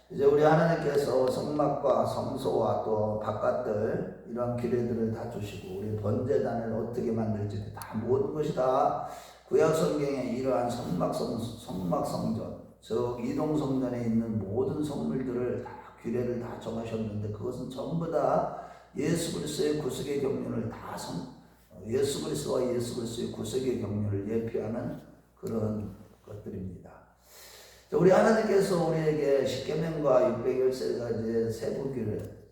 이제 우리 하나님께서 성막과 성소와 또 바깥들 이러한 규례들을 다 주시고 우리 번제단을 어떻게 만들지 다 모든 것이 다 구약 성경에 이러한 성막 성전 즉 이동 성전에 있는 모든 성물들을 다 규례를 다 정하셨는데 그것은 전부 다 예수 그리스도의 구속의 경륜을 예수 그리스도와 예수 그리스도의 구속의 경륜을 예표하는 그런 것들입니다. 우리 하나님께서 우리에게 십계명과 613가지의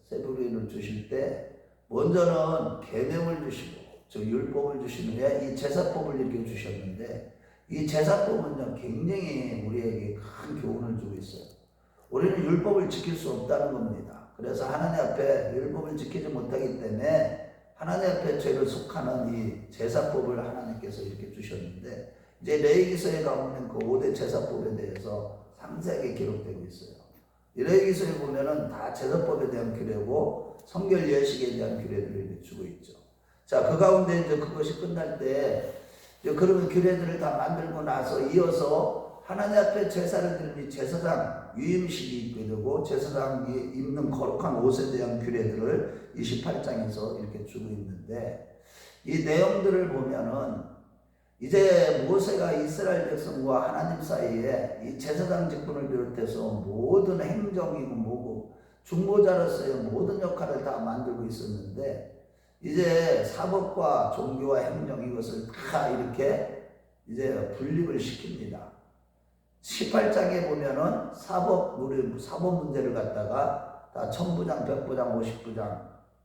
세부규를 주실 때 먼저는 계명을 주시고 즉 율법을 주신 후에 이 제사법을 이렇게 주셨는데 이 제사법은요 굉장히 우리에게 큰 교훈을 주고 있어요. 우리는 율법을 지킬 수 없다는 겁니다. 그래서 하나님 앞에 율법을 지키지 못하기 때문에 하나님 앞에 죄를 속하는 이 제사법을 하나님께서 이렇게 주셨는데 이제 레위기서에 가보면 그 5대 제사법에 대해서 상세하게 기록되고 있어요. 이 레위기서에 보면은 다 제사법에 대한 규례고 성결 예식에 대한 규례들을 주고 있죠. 자, 그 가운데 이제 그것이 끝날 때 그러면 규례들을 다 만들고 나서 이어서 하나님 앞에 제사를 드리니 제사장 유임식이 있게 되고 제사장이 입는 거룩한 옷에 대한 규례들을 28장에서 이렇게 주고 있는데 이 내용들을 보면은 이제 모세가 이스라엘 백성과 하나님 사이에 이 제사장 직분을 비롯해서 모든 행정이고 뭐고 중보자로서의 모든 역할을 다 만들고 있었는데 이제 사법과 종교와 행정 이것을 다 이렇게 이제 분립을 시킵니다. 18장에 보면은 사법 문제를 갖다가 다 천부장, 백부장, 50부장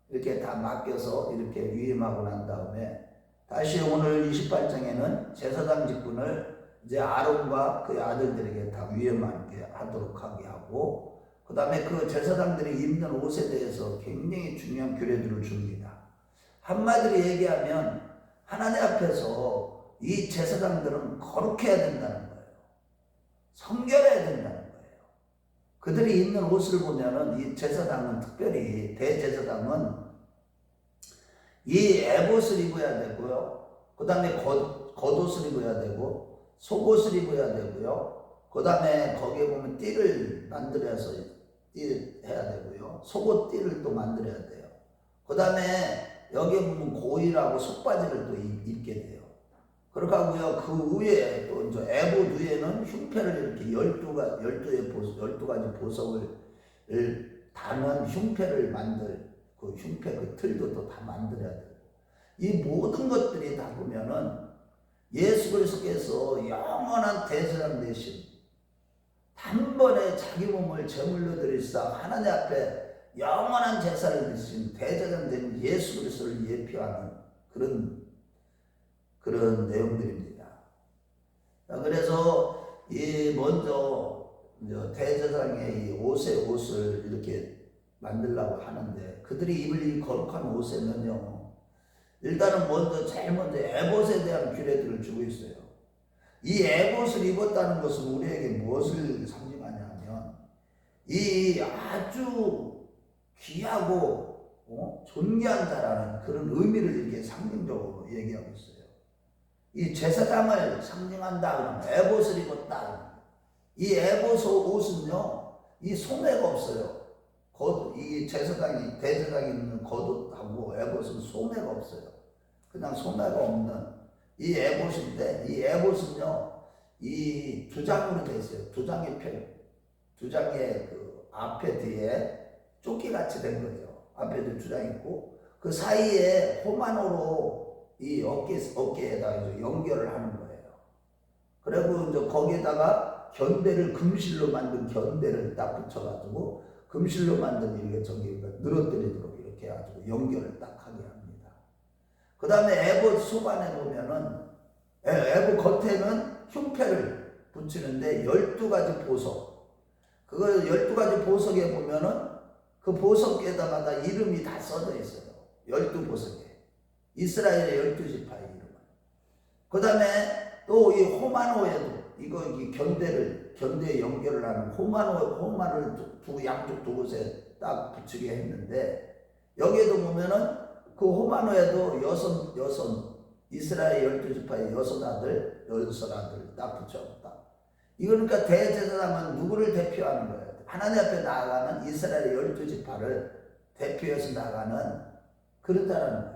이렇게 다 맡겨서 이렇게 위임하고 난 다음에 다시 오늘 28장에는 제사장 직분을 이제 아론과 그의 아들들에게 다 위임하게 하도록 하게 하고 그 다음에 그 제사장들이 입는 옷에 대해서 굉장히 중요한 규례들을 줍니다. 한마디로 얘기하면 하나님 앞에서 이 제사장들은 거룩해야 된다는 거예요. 성결해야 된다는 거예요. 그들이 입는 옷을 보면은 이 제사장은 특별히 대제사장은 이 에봇을 입어야 되고요. 그 다음에 겉옷을 입어야 되고 속옷을 입어야 되고요. 그 다음에 거기에 보면 띠를 만들어서 해야 되고요. 속옷 띠를 또 만들어야 돼요. 그 다음에 여기에 보면 고일하고 속바지를 또 입게 돼요. 그렇게 하고요. 그 위에 또 이제 에봇 위에는 흉패를 이렇게 12가지 보석을 담은 흉패를 그 흉패 그 틀도 또 다 만들어야 돼요. 이 모든 것들이 다 보면은 예수 그리스도께서 영원한 대제사장 되신 단번에 자기 몸을 제물로 드리사 하나님 앞에 영원한 제사를 드리신 대제사장 된 예수 그리스도를 예표하는 그런 내용들입니다. 그래서 이 먼저 대제사장의 이 옷을 이렇게 만들려고 하는데 그들이 입을 이 거룩한 옷에는요 일단은 제일 먼저 에봇에 대한 규례들을 주고 있어요. 이 에봇을 입었다는 것은 우리에게 무엇을 상징하냐면 이 아주 귀하고 존귀한 자라는 그런 의미를 이렇게 상징적으로 얘기하고 있어요. 이 제사장을 상징한다 그러면 에봇을 입었다. 이 에봇 옷은요 이 소매가 없어요. 이 대제사장이 있는 겉옷하고 에봇은 소매가 없어요. 그냥 소매가 없는 이 에봇인데 이 에봇은요 이 두 장으로 되어 있어요. 두 장의 그 앞에 뒤에 조끼같이 된 거죠. 앞에도 두 장 있고 그 사이에 호마노로 이 어깨에다 이제 연결을 하는 거예요. 그리고 이제 거기에다가 금실로 만든 견대를 딱 붙여가지고 금실로 만든 늘어뜨리도록 이렇게 해가지고 연결을 딱 하게 합니다. 그 다음에 에봇 소반에 보면은 에봇 겉에는 흉패를 붙이는데 12가지 보석. 그거 12가지 보석에 보면은 그 보석에다마다 이름이 다 써져 있어요. 12보석에. 이스라엘의 12지파의 이름은. 그 다음에 또 이 호마노에도 이 견대에 연결을 하는 호마를 양쪽 두 곳에 딱 붙이게 했는데 여기에도 보면은 그 호마노에도 여섯 이스라엘 12지파의 여섯 아들 딱 붙였다. 이거 그러니까 대제사장은 누구를 대표하는 거예요? 하나님 앞에 나아가는 이스라엘의 12지파를 대표해서 나가는 그런 자라는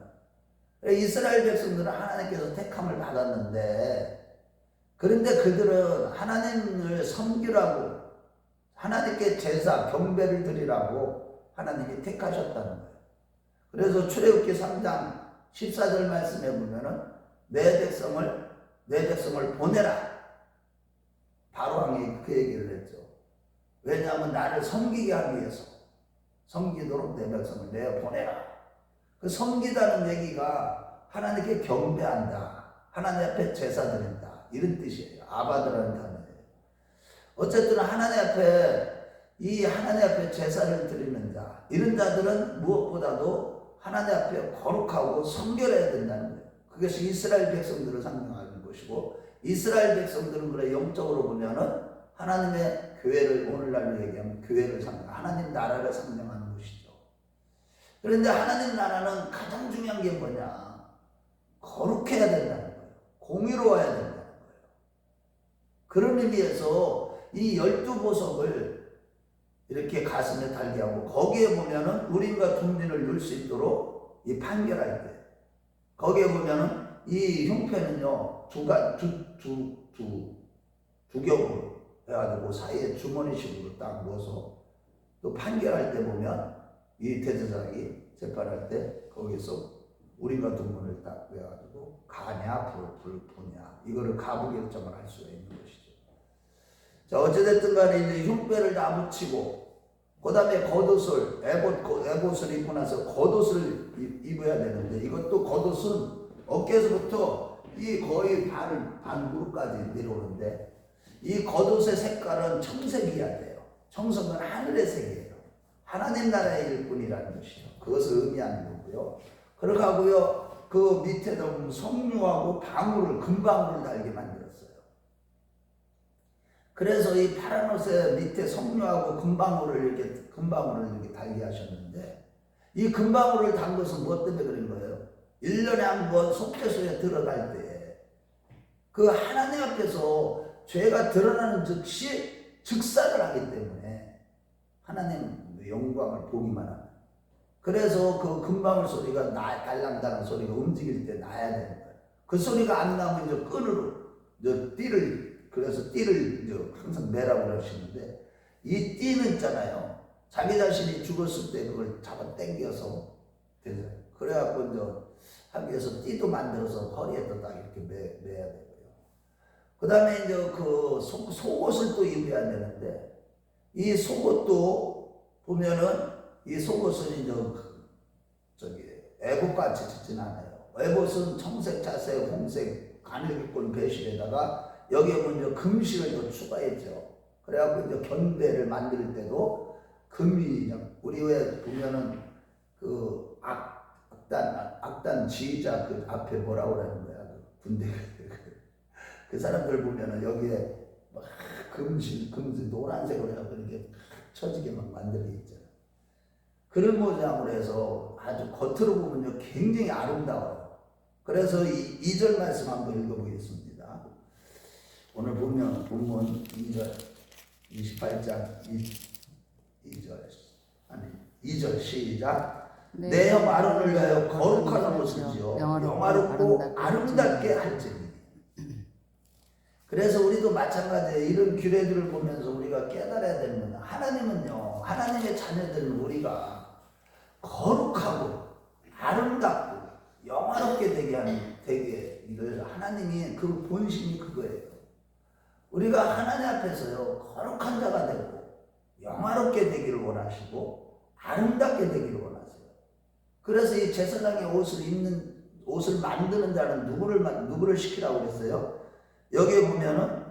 거예요. 이스라엘 백성들은 하나님께서 택함을 받았는데, 그런데 그들은 하나님을 섬기라고, 하나님께 제사, 경배를 드리라고 하나님이 택하셨다는 거예요. 그래서 출애굽기 3장 14절 말씀에 보면은 내 백성을 보내라. 바로 왕이 그 얘기를 했죠. 왜냐하면 나를 섬기게 하기 위해서, 섬기도록 내 백성을 내어 보내라. 그 섬기다는 얘기가 하나님께 경배한다, 하나님 앞에 제사 드린다, 이런 뜻이에요. 아바드라는 단어예요. 어쨌든 하나님 앞에 제사를 드리는 자, 이런 자들은 무엇보다도 하나님 앞에 거룩하고 성결해야 된다는 거예요. 그것이 이스라엘 백성들을 상징하는 것이고, 이스라엘 백성들은 그래 영적으로 보면은 하나님의 교회를, 오늘날로 얘기하면 교회를 하나님 나라를 상징하는 것이죠. 그런데 하나님 나라는 가장 중요한 게 뭐냐? 거룩해야 된다는 거예요. 공의로워야 된다는 거예요. 그런 의미에서 이 12보석을 이렇게 가슴에 달게 하고, 거기에 보면은 우린과 둠진을 넣을 수 있도록 이 판결할 때, 거기에 보면은 이 형편은요, 두 겹으로 해가지고 사이에 주머니식으로 딱 넣어서, 또 판결할 때 보면 이 대제사장이 재판할 때 거기서 우린과 둠문을 딱 해가지고 가냐 불포냐, 이거를 가부 결정을 할 수가 있는 것이죠. 자, 어찌됐든 간에 이제 흉배를 다 붙이고, 그 다음에 겉옷을, 에봇을 입고 나서 겉옷을 입어야 되는데, 이것도 겉옷은 어깨에서부터 이 거의 반 무릎까지 내려오는데, 이 겉옷의 색깔은 청색이어야 돼요. 청색은 하늘의 색이에요. 하나님 나라의 일꾼이라는 것이죠. 그것을 의미하는 거고요. 그러고요, 그 밑에도 석류하고 금방울을 달게 만들었어요. 그래서 이 파란 옷에 밑에 석류하고 금방울을 이렇게 달게 하셨는데, 이 금방울을 단 것은 무엇 때문에 그런 거예요? 1년에 한 번 속죄소에 들어갈 때, 그 하나님 앞에서 죄가 드러나는 즉시 즉사를 하기 때문에 하나님 영광을 보기만 합니다. 그래서 그 금방울 소리가 달랑달랑 소리가 움직일 때 나야 되는 거예요. 그 소리가 안 나면 이제 끈으로 그래서 띠를 이제 항상 매라고 그러시는데, 이 띠는 있잖아요, 자기 자신이 죽었을 때 그걸 잡아 당겨서 되잖아요. 그래갖고 이제 하기 위해서 띠도 만들어서 허리에다 딱 이렇게 매야 되고요. 그 다음에 이제 그 속옷을 또 입어야 되는데, 이 속옷도 보면은 이 속옷은 이제 애봇같이 짓진 않아요. 애봇은 청색, 자색, 홍색, 가늘기꼴 배실에다가 여기에 먼저 금실을 더 추가했죠. 그래갖고 이제 견대를 만들 때도 금이, 우리 왜 보면은 그 악단 지휘자 그 앞에 뭐라고 그러는 거야, 그 군대 그 사람들 보면은 여기에 막 금실 노란색으로 해갖고 이렇게 처지게 막 만들게 있잖아요. 그런 모양으로 해서 아주 겉으로 보면요 굉장히 아름다워요. 그래서 2절 말씀 한번 읽어보겠습니다. 오늘 보면 본문 2절 28장 2절 시작. 내 형 아론을 위하여 거룩한 옷을 지어 영화롭고 아름답게 할지니. 그래서 우리도 마찬가지예요. 이런 규례들을 보면서 우리가 깨달아야 되는 거는, 하나님은요, 하나님의 자녀들은 우리가 거룩하고 아름답고 영화롭게 되기를 하나님이 그 본심이 그거예요. 우리가 하나님 앞에서요 거룩한 자가 되고 영화롭게 되기를 원하시고 아름답게 되기를 원하세요. 그래서 이 제사장의 옷을 만드는 자는 누구를 시키라고 그랬어요? 여기에 보면은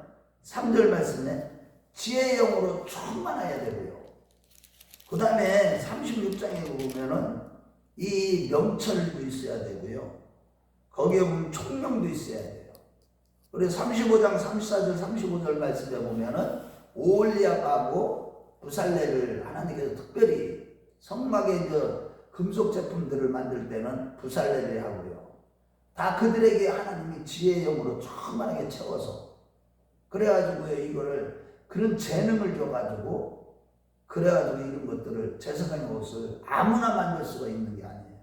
3절 말씀에 지혜의 영으로 충만해야 되고요. 그 다음에 36장에 보면은 이 명철도 있어야 되고요. 거기에 보면 총명도 있어야 돼요. 그래서 35장 34절 35절 말씀에 보면은 오홀리압하고 부살레를 하나님께서 특별히 성막에 이제 금속 제품들을 만들 때는 부살레를 하고요. 다 그들에게 하나님이 지혜의 영으로 충만하게 채워서, 그래가지고 이거를 그런 재능을 줘가지고 그래가지고 이런 것들을 제사장의 옷을 아무나 만들 수가 있는 게 아니에요.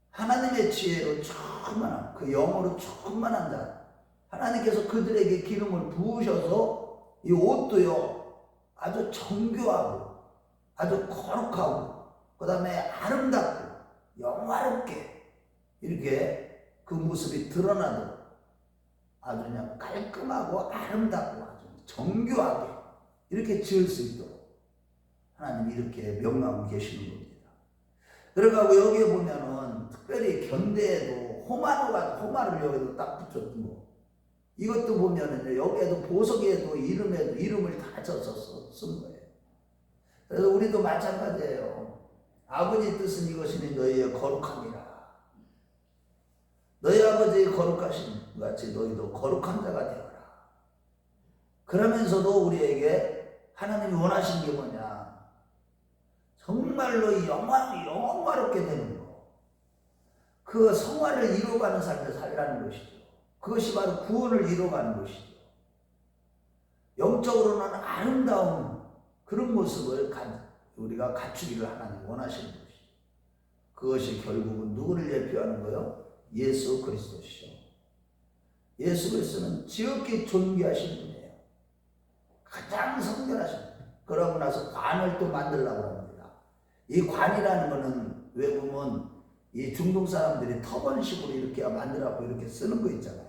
하나님의 지혜로 충만한, 그 영으로 충만한 자, 하나님께서 그들에게 기름을 부으셔서 이 옷도요 아주 정교하고 아주 거룩하고 그 다음에 아름답고 영화롭게 이렇게 그 모습이 드러나도록 아주 그냥 깔끔하고 아름답고 아주 정교하게 이렇게 지을 수 있도록 하나님이 이렇게 명하고 계시는 겁니다. 그러니까 여기에 보면은 특별히 견대에도 호마를 여기도 딱 붙였고, 이것도 보면은 여기에도 보석에도 이름을 다 써서 쓴 거예요. 그래서 우리도 마찬가지예요. 아버지 뜻은 이것이니 너희의 거룩함이라. 너희 아버지의 거룩하신 같이 너희도 거룩한 자가 되어라. 그러면서도 우리에게 하나님이 원하시는 게 뭐냐? 정말로 영화롭게 되는 거. 그 성화를 이루어가는 삶을 살라는 것이죠. 그것이 바로 구원을 이루어가는 것이죠. 영적으로는 아름다운 그런 모습을 우리가 갖추기를 하나님 원하시는 것이죠. 그것이 결국은 누구를 예표하는 거예요? 예수 그리스도시죠. 예수 그리스도는 지극히 존귀하신 분이에요. 가장 성결하신 분. 그러고 나서 관을 또 만들려고 합니다. 이 관이라는 거는 왜 보면 이 중동 사람들이 터번식으로 이렇게 만들라고 이렇게 쓰는 거 있잖아요.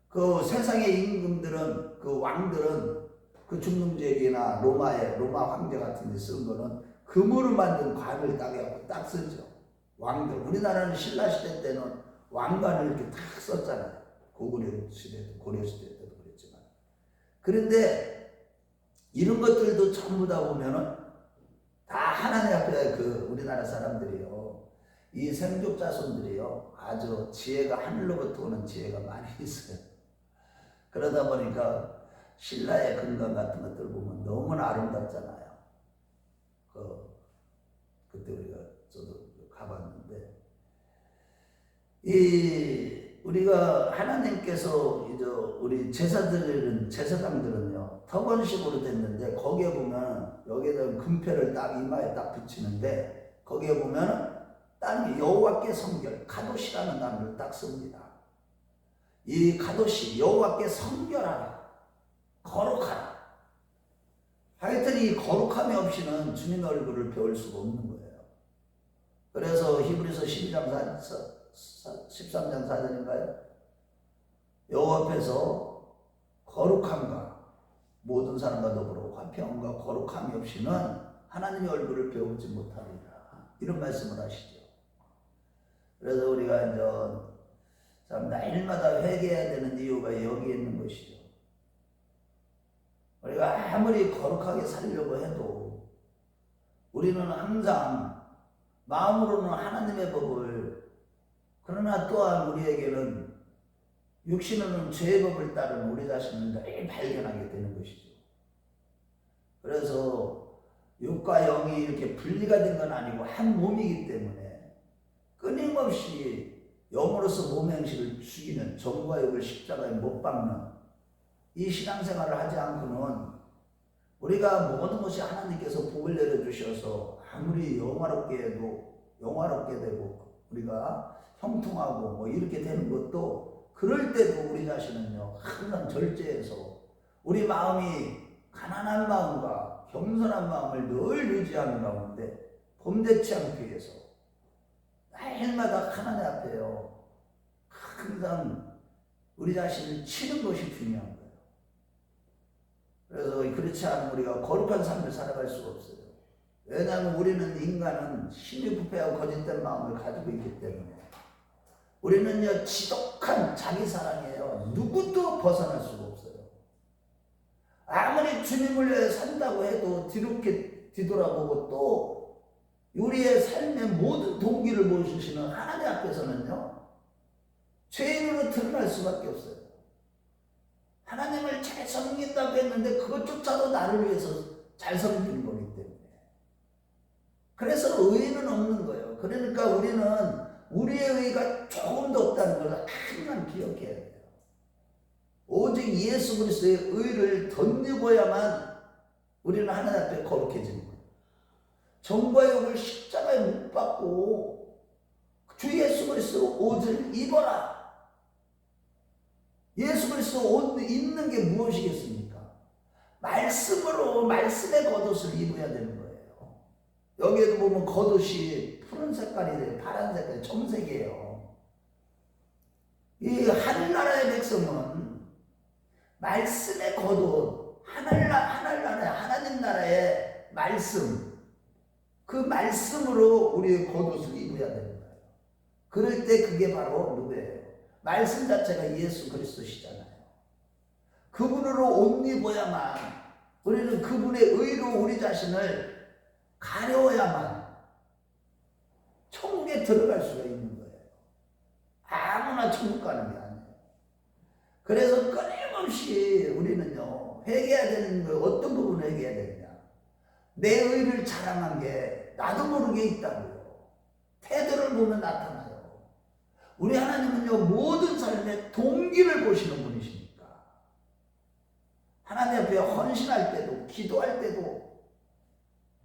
그 세상의 임금들은, 그 왕들은 그 중동 지역이나 로마 황제 같은 데 쓴 거는 금으로 만든 관을 딱 쓰죠. 왕들. 우리나라는 신라 시대 때는 왕관을 이렇게 딱 썼잖아요. 고구려 시대도, 고려 시대 때도 그랬지만. 그런데 이런 것들도 전부 다 보면은 다 하나님 앞에 그 우리나라 사람들이요, 이 생족 자손들이요, 아주 지혜가 하늘로부터 오는 지혜가 많이 있어요. 그러다 보니까 신라의 금관 같은 것들 보면 너무나 아름답잖아요. 그때 저도 가봤는데, 우리가 하나님께서 이제 우리 제사장들은요 터번식으로 됐는데, 거기에 보면 여기에다 금패를 딱 이마에 딱 붙이는데, 거기에 보면 딱 여호와께 성결, 카도시라는 단어를 딱 씁니다. 이 카도시, 여호와께 성결하라, 거룩하라. 하여튼 이 거룩함이 없이는 주님 얼굴을 배울 수가 없는 거예요. 그래서 히브리서 13장 4절인가요? 여호와 앞에서 거룩함과 모든 사람과 더불어 화평과 거룩함이 없이는 하나님의 얼굴을 배우지 못하리라, 이런 말씀을 하시죠. 그래서 우리가 이제 참 날마다 회개해야 되는 이유가 여기에 있는 것이죠. 우리가 아무리 거룩하게 살려고 해도 우리는 항상 마음으로는 하나님의 법을, 그러나 또한 우리에게는 육신으로는 죄의 법을 따르는 우리 자신을 늘 발견하게 되는 것이죠. 그래서 육과 영이 이렇게 분리가 된 건 아니고 한 몸이기 때문에 끊임없이 영으로서 몸의 행실을 죽이는, 정과 육을 십자가에 못 박는 이 신앙생활을 하지 않고는 우리가 모든 것이 하나님께서 복을 내려주셔서 아무리 영화롭게 되고 우리가 형통하고 뭐 이렇게 되는 것도, 그럴 때도 우리 자신은요 항상 절제해서 우리 마음이 가난한 마음과 겸손한 마음을 늘 유지하는 가운데 범대치 않기 위해서 날마다 하나님 앞에요 항상 우리 자신을 치는 것이 중요한 거예요. 그래서 그렇지 않으면 우리가 거룩한 삶을 살아갈 수가 없어요. 왜냐하면 우리는, 인간은 힘이 부패하고 거짓된 마음을 가지고 있기 때문에 우리는요 지독한 자기 사랑이에요. 누구도 벗어날 수가 없어요. 아무리 주님을 위해 산다고 해도 뒤돌아보고 또 우리의 삶의 모든 동기를 보여주시는 하나님 앞에서는요 죄인으로 드러날 수밖에 없어요. 하나님을 잘 섬긴다고 했는데 그것조차도 나를 위해서 잘 섬기는 거기 때문에, 그래서 의의는 없는 거예요. 그러니까 우리는 우리의 의의가 조금도 없다는 것을 항상 기억해야 돼요. 오직 예수 그리스도의 의의를 덧입어야만 우리는 하나님 앞에 거룩해지는 거예요. 정과 욕을 십자가에 못 박고 주 예수 그리스도 옷을 입어라. 예수 그리스도 옷 입는 게 무엇이겠습니까? 말씀으로 말씀의 겉옷을 입어야 되는 거예요. 여기에도 보면 겉옷이 푸른 색깔이 파란 색깔, 청색이에요. 이 하늘나라의 백성은 말씀의 겉옷, 하늘나라의 하나님 나라의 말씀, 그 말씀으로 우리의 겉옷을 입어야 되는 거예요. 그럴 때 그게 바로 누구예요? 말씀 자체가 예수 그리스도시잖아요. 그분으로 옷 입어야만, 우리는 그분의 의로 우리 자신을 가려야만 천국에 들어갈 수가 있는 거예요. 아무나 천국 가는 게 아니에요. 그래서 끊임없이 우리는요, 회개해야 되는 거, 어떤 부분을 회개해야 되느냐? 내 의를 자랑한 게 나도 모르게 있다고요. 태도를 보면 나타나요. 우리 하나님은요, 모든 삶의 동기를 보시는 분이십니까? 하나님 앞에 헌신할 때도, 기도할 때도,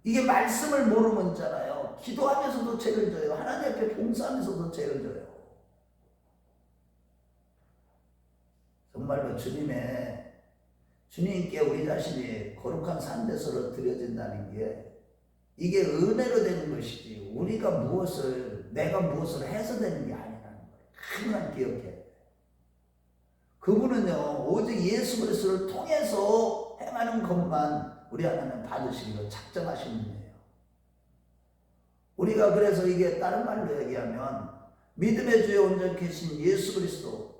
이게 말씀을 모르면 있잖아요. 기도하면서도 죄를 져요. 하나님 앞에 봉사하면서도 죄를 져요. 정말로 주님께 우리 자신이 거룩한 산대서로 드려진다는 게, 이게 은혜로 되는 것이지, 내가 무엇을 해서 되는 게 아니라는 걸 항상 기억해야 돼요. 그분은요, 오직 예수 그리스도를 통해서 행하는 것만 우리 하나님 받으시기로 작정하신 분이에요. 우리가 그래서 이게 다른 말로 얘기하면, 믿음의 주에 온전히 계신 예수 그리스도,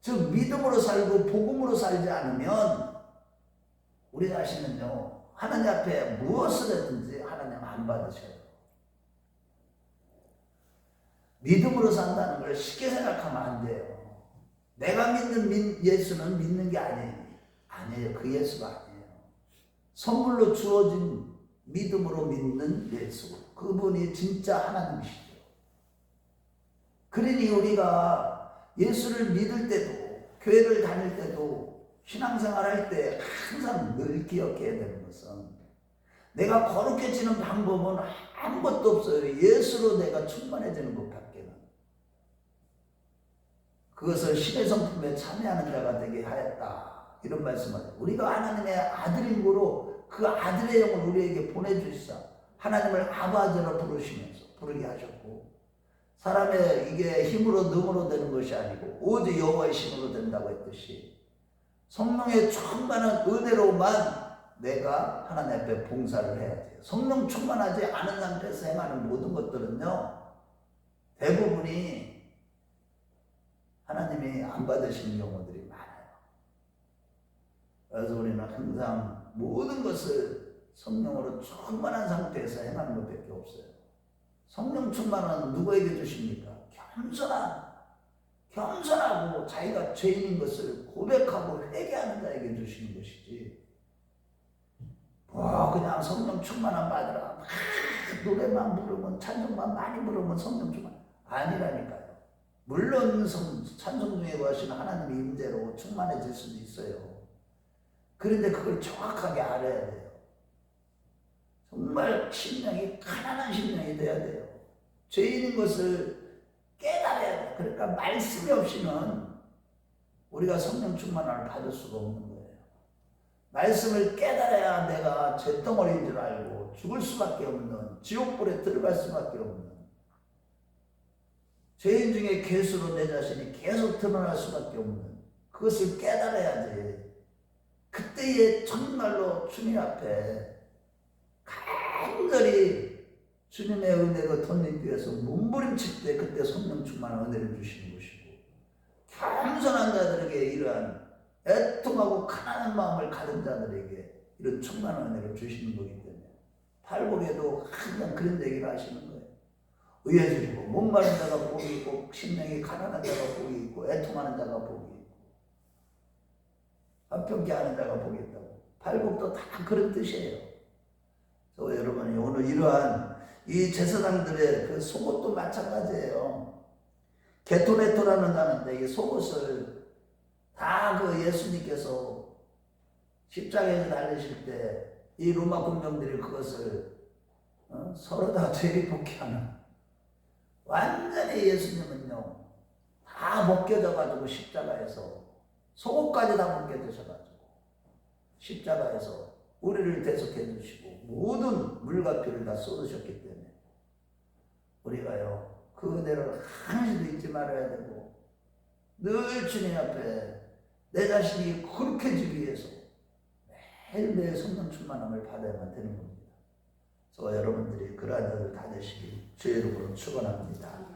즉 믿음으로 살고 복음으로 살지 않으면 우리 자신은요, 하나님 앞에 무엇을 했든지 하나님 안 받으셔요. 믿음으로 산다는 걸 쉽게 생각하면 안 돼요. 내가 믿는 예수는 믿는 게 아니에요. 그 예수가 아니에요. 선물로 주어진 믿음으로 믿는 예수, 그분이 진짜 하나님이시죠. 그러니 우리가 예수를 믿을 때도, 교회를 다닐 때도, 신앙생활 할 때 항상 늘 기억해야 되는 것은, 내가 거룩해지는 방법은 아무것도 없어요. 예수로 내가 충만해지는 것밖에는. 그것을 신의 성품에 참여하는 자가 되게 하였다, 이런 말씀을. 우리가 하나님의 아들임으로 그 아들의 영을 우리에게 보내주시사 하나님을 아버지로 부르게 하셨고, 사람의 이게 힘으로 능으로 되는 것이 아니고 오직 여호와의 힘으로 된다고 했듯이, 성령의 충만한 은혜로만 내가 하나님 앞에 봉사를 해야 돼요. 성령 충만하지 않은 상태에서 행하는 모든 것들은요, 대부분이 하나님이 안 받으시는 경우들이 많아요. 그래서 우리는 항상 모든 것을 성령으로 충만한 상태에서 행하는 것밖에 없어요. 성령 충만은 누구에게 주십니까? 겸손하고 자기가 죄인인 것을 고백하고 회개하는 자에게 주시는 것이지, 그냥 성령 충만한 받으라, 노래만 부르면, 찬송만 많이 부르면 성령 충만 아니라니까요. 물론 찬송 중에 구하시는 하나님의 임재로 충만해질 수도 있어요. 그런데 그걸 정확하게 알아야 돼요. 정말 심령이 가난한 심령이 돼야 돼요. 죄인인 것을 깨달아야 돼요. 그러니까 말씀이 없이는 우리가 성령 충만함을 받을 수가 없는 거예요. 말씀을 깨달아야 내가 잿덩어리인 줄 알고 죽을 수밖에 없는, 지옥불에 들어갈 수밖에 없는, 죄인 중에 괴수로 내 자신이 계속 드러날 수밖에 없는, 그것을 깨달아야지. 그때에 정말로 주님 앞에 간절히 주님의 은혜로 덧입기 위해서 몸부림칠 때, 그때 성령 충만한 은혜를 주시는 것이고, 겸손한 자들에게 이러한 애통하고 가난한 마음을 가진 자들에게 이런 충만한 은혜를 주시는 거기 때문에, 팔복에도 항상 그런 얘기를 하시는 거예요. 의해지고 목마른 자가 복이 있고, 심령이 가난한 자가 복이 있고, 애통하는 자가 복이 있고, 화평케 하는 자가 복이 있다고. 팔복도 다 그런 뜻이에요. 그래서 여러분이 오늘 이러한 이 제사장들의 그 속옷도 마찬가지예요. 게토레토라는 단어인데, 이 속옷을 다 그 예수님께서 십자가에서 달리실 때 이 로마 군병들이 그것을 서로 다 대립복귀하는, 완전히 예수님은요 다 벗겨져 가지고 십자가에서 속옷까지 다 벗겨지셔가지고 십자가에서 우리를 대속해 주시고 모든 물과 피를 다 쏟으셨기 때문에 우리가요 그 은혜를 항상 잊지 말아야 되고, 늘 주님 앞에 내 자신이 거룩해지기 위해서 매일매일 성령 충만함을 받아야만 되는 겁니다. 저와 여러분들이 그러한 자들 다 되시길 주의 이름으로 축원합니다.